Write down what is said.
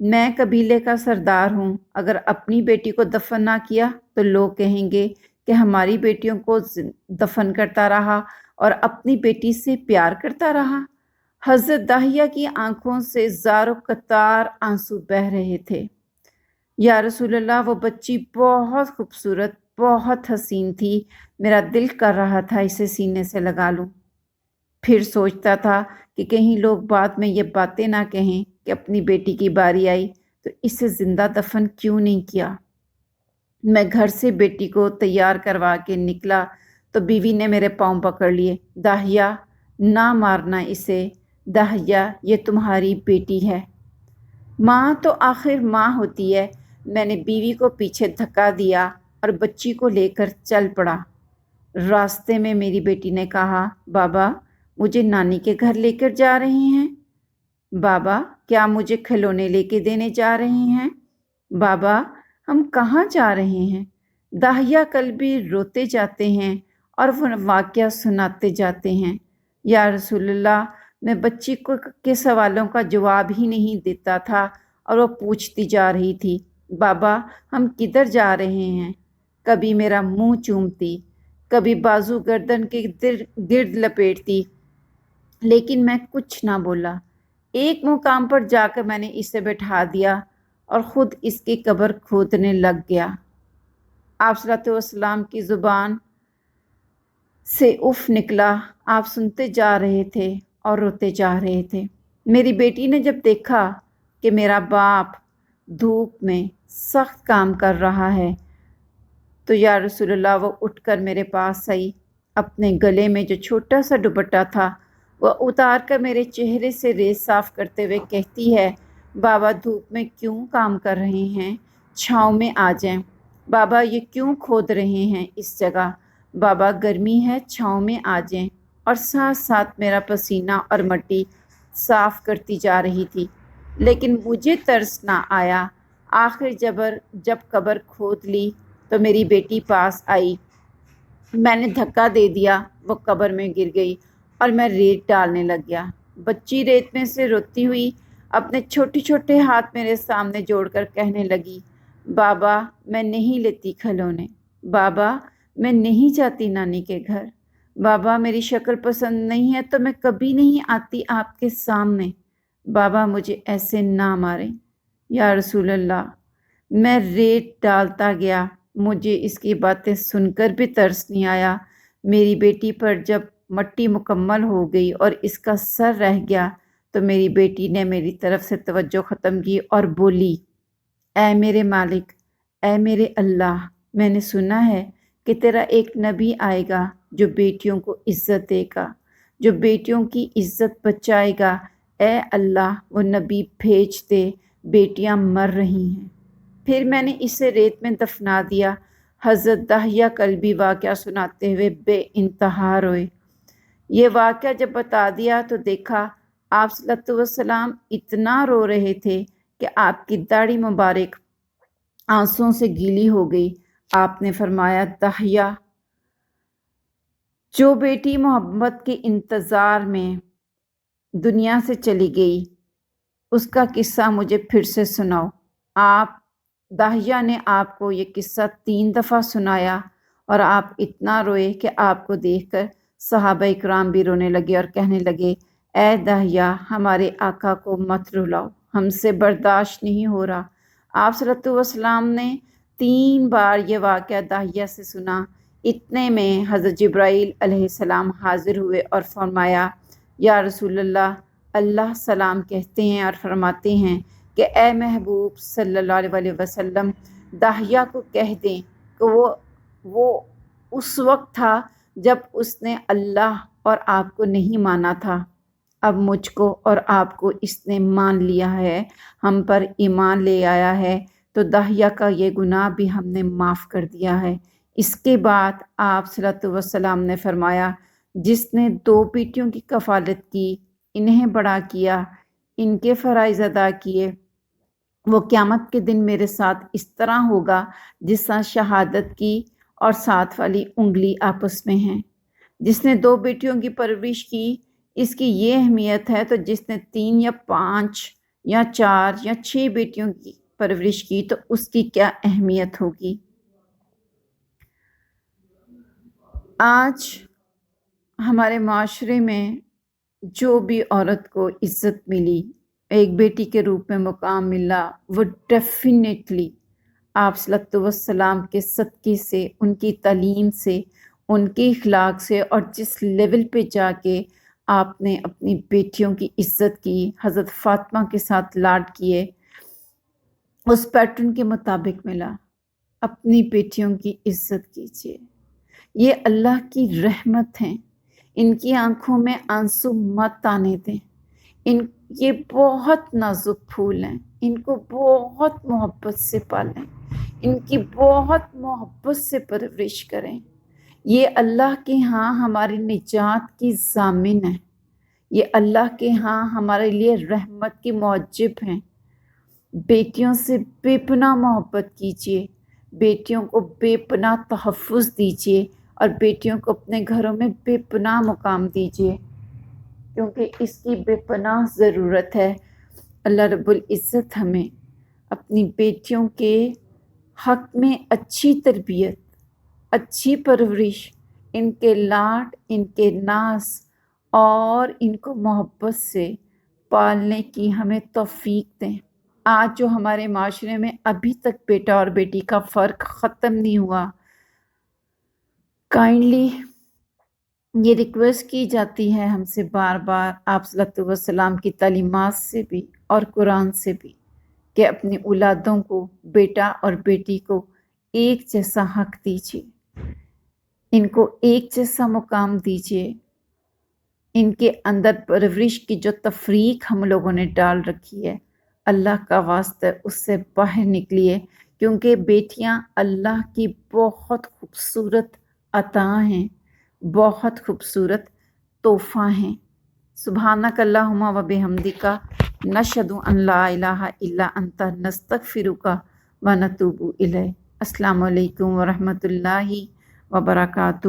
میں قبیلے کا سردار ہوں، اگر اپنی بیٹی کو دفن نہ کیا تو لوگ کہیں گے کہ ہماری بیٹیوں کو دفن کرتا رہا اور اپنی بیٹی سے پیار کرتا رہا۔ حضرت داہیہ کی آنکھوں سے زاروں قطار آنسو بہہ رہے تھے۔ یا رسول اللہ، وہ بچی بہت خوبصورت، بہت حسین تھی، میرا دل کر رہا تھا اسے سینے سے لگا لوں۔ پھر سوچتا تھا کہ کہیں لوگ بعد میں یہ باتیں نہ کہیں کہ اپنی بیٹی کی باری آئی تو اسے زندہ دفن کیوں نہیں کیا۔ میں گھر سے بیٹی کو تیار کروا کے نکلا تو بیوی نے میرے پاؤں پکڑ لیے۔ داہیہ، نہ مارنا اسے، داہیہ یہ تمہاری بیٹی ہے۔ ماں تو آخر ماں ہوتی ہے۔ میں نے بیوی کو پیچھے دھکا دیا اور بچی کو لے کر چل پڑا۔ راستے میں میری بیٹی نے کہا، بابا مجھے نانی کے گھر لے کر جا رہے ہیں؟ بابا کیا مجھے کھلونے لے کے دینے جا رہے ہیں؟ بابا ہم کہاں جا رہے ہیں؟ داہیہ کل بھی روتے جاتے ہیں اور وہ واقعہ سناتے جاتے ہیں۔ یا رسول اللہ، میں بچی کے سوالوں کا جواب ہی نہیں دیتا تھا اور وہ پوچھتی جا رہی تھی، بابا ہم کدھر جا رہے ہیں؟ کبھی میرا منہ چومتی، کبھی بازو گردن کے گرد لپیٹتی، لیکن میں کچھ نہ بولا۔ ایک مقام پر جا کر میں نے اسے بٹھا دیا اور خود اس کی قبر کھودنے لگ گیا۔ آپ صلی اللہ علیہ وسلم کی زبان سے اف نکلا۔ آپ سنتے جا رہے تھے اور روتے جا رہے تھے۔ میری بیٹی نے جب دیکھا کہ میرا باپ دھوپ میں سخت کام کر رہا ہے تو یا رسول اللہ وہ اٹھ کر میرے پاس آئی، اپنے گلے میں جو چھوٹا سا دوپٹہ تھا وہ اتار کر میرے چہرے سے ریت صاف کرتے ہوئے کہتی ہے، بابا دھوپ میں کیوں کام کر رہے ہیں؟ چھاؤں میں آ جائیں۔ بابا یہ کیوں کھود رہے ہیں اس جگہ؟ بابا گرمی ہے، چھاؤں میں آ جائیں۔ اور ساتھ ساتھ میرا پسینہ اور مٹی صاف کرتی جا رہی تھی، لیکن مجھے ترس نہ آیا۔ آخر جب قبر کھود لی تو میری بیٹی پاس آئی، میں نے دھکا دے دیا، وہ قبر میں گر گئی اور میں ریت ڈالنے لگ گیا۔ بچی ریت میں سے روتی ہوئی اپنے چھوٹے چھوٹے ہاتھ میرے سامنے جوڑ کر کہنے لگی، بابا میں نہیں لیتی کھلونے، بابا میں نہیں جاتی نانی کے گھر، بابا میری شکل پسند نہیں ہے تو میں کبھی نہیں آتی آپ کے سامنے، بابا مجھے ایسے نہ ماریں۔ یا رسول اللہ، میں ریت ڈالتا گیا، مجھے اس کی باتیں سن کر بھی ترس نہیں آیا۔ میری بیٹی پر جب مٹی مکمل ہو گئی اور اس کا سر رہ گیا تو میری بیٹی نے میری طرف سے توجہ ختم کی اور بولی، اے میرے مالک، اے میرے اللہ، میں نے سنا ہے کہ تیرا ایک نبی آئے گا جو بیٹیوں کو عزت دے گا، جو بیٹیوں کی عزت بچائے گا۔ اے اللہ وہ نبی بھیج دے، بیٹیاں مر رہی ہیں۔ پھر میں نے اسے ریت میں دفنا دیا۔ حضرت داہیہ کلبی واقعہ سناتے ہوئے بے انتہا روئے۔ یہ واقعہ جب بتا دیا تو دیکھا آپ صلی اللہ علیہ وسلم اتنا رو رہے تھے کہ آپ کی داڑھی مبارک آنسوؤں سے گیلی ہو گئی۔ آپ نے فرمایا، داہیہ، جو بیٹی محبت کے انتظار میں دنیا سے چلی گئی اس کا قصہ مجھے پھر سے سناؤ۔ داہیہ نے آپ کو یہ قصہ 3 دفعہ سنایا اور آپ اتنا روئے کہ آپ کو دیکھ کر صحابہ اکرام بھی رونے لگے اور کہنے لگے، اے داہیہ ہمارے آقا کو مت رلاؤ، ہم سے برداشت نہیں ہو رہا۔ آپ صلی اللہ علیہ وسلم نے 3 بار یہ واقعہ داہیہ سے سنا۔ اتنے میں حضرت جبرائیل علیہ السلام حاضر ہوئے اور فرمایا، یا رسول اللہ، اللہ سلام کہتے ہیں اور فرماتے ہیں کہ اے محبوب صلی اللہ علیہ وسلم، داہیہ کو کہہ دیں کہ وہ اس وقت تھا جب اس نے اللہ اور آپ کو نہیں مانا تھا، اب مجھ کو اور آپ کو اس نے مان لیا ہے، ہم پر ایمان لے آیا ہے، تو داہیہ کا یہ گناہ بھی ہم نے معاف کر دیا ہے۔ اس کے بعد آپ صلی اللہ علیہ وسلم نے فرمایا، جس نے 2 بیٹیوں کی کفالت کی، انہیں بڑا کیا، ان کے فرائض ادا کیے، وہ قیامت کے دن میرے ساتھ اس طرح ہوگا جس طرح شہادت کی اور ساتھ والی انگلی آپس میں ہیں۔ جس نے 2 بیٹیوں کی پرورش کی، اس کی یہ اہمیت ہے، تو جس نے 3 یا 5 یا 4 یا 6 بیٹیوں کی پرورش کی تو اس کی کیا اہمیت ہوگی۔ آج ہمارے معاشرے میں جو بھی عورت کو عزت ملی، ایک بیٹی کے روپ میں مقام ملا، وہ ڈیفینیٹلی آپ صلی اللہ علیہ وسلم کے صدقے سے، ان کی تعلیم سے، ان کے اخلاق سے، اور جس لیول پہ جا کے آپ نے اپنی بیٹیوں کی عزت کی، حضرت فاطمہ کے ساتھ لاڈ کیے، اس پیٹرن کے مطابق ملا۔ اپنی بیٹیوں کی عزت کیجیے، یہ اللہ کی رحمت ہیں، ان کی آنکھوں میں آنسو مت آنے دیں۔ یہ بہت نازک پھول ہیں، ان کو بہت محبت سے پالیں، ان کی بہت محبت سے پرورش کریں۔ یہ اللہ کے ہاں ہماری نجات کی ضامن ہے، یہ اللہ کے ہاں ہمارے لیے رحمت کی موجب ہیں۔ بیٹیوں سے بے پناہ محبت کیجیے، بیٹیوں کو بے پناہ تحفظ دیجیے، اور بیٹیوں کو اپنے گھروں میں بے پناہ مقام دیجیے، کیونکہ اس کی بے پناہ ضرورت ہے۔ اللہ رب العزت ہمیں اپنی بیٹیوں کے حق میں اچھی تربیت، اچھی پرورش، ان کے لاڈ، ان کے ناز اور ان کو محبت سے پالنے کی ہمیں توفیق دیں۔ آج جو ہمارے معاشرے میں ابھی تک بیٹا اور بیٹی کا فرق ختم نہیں ہوا، کائنڈلی یہ ریکویسٹ کی جاتی ہے ہم سے بار بار، آپ صلی اللہ علیہ وسلم کی تعلیمات سے بھی اور قرآن سے بھی، کہ اپنی اولادوں کو، بیٹا اور بیٹی کو ایک جیسا حق دیجیے، ان کو ایک جیسا مقام دیجیے۔ ان کے اندر پرورش کی جو تفریق ہم لوگوں نے ڈال رکھی ہے، اللہ کا واسطہ اس سے باہر نکلیے، کیونکہ بیٹیاں اللہ کی بہت خوبصورت عطا ہیں، بہت خوبصورت تحفہ ہیں۔ سبحانک اللہم و بحمدک، نشہد ان لا الہ الا انت، نستغفرک و نتوب الیک۔ السلام علیکم ورحمۃ اللہ وبرکاتہ۔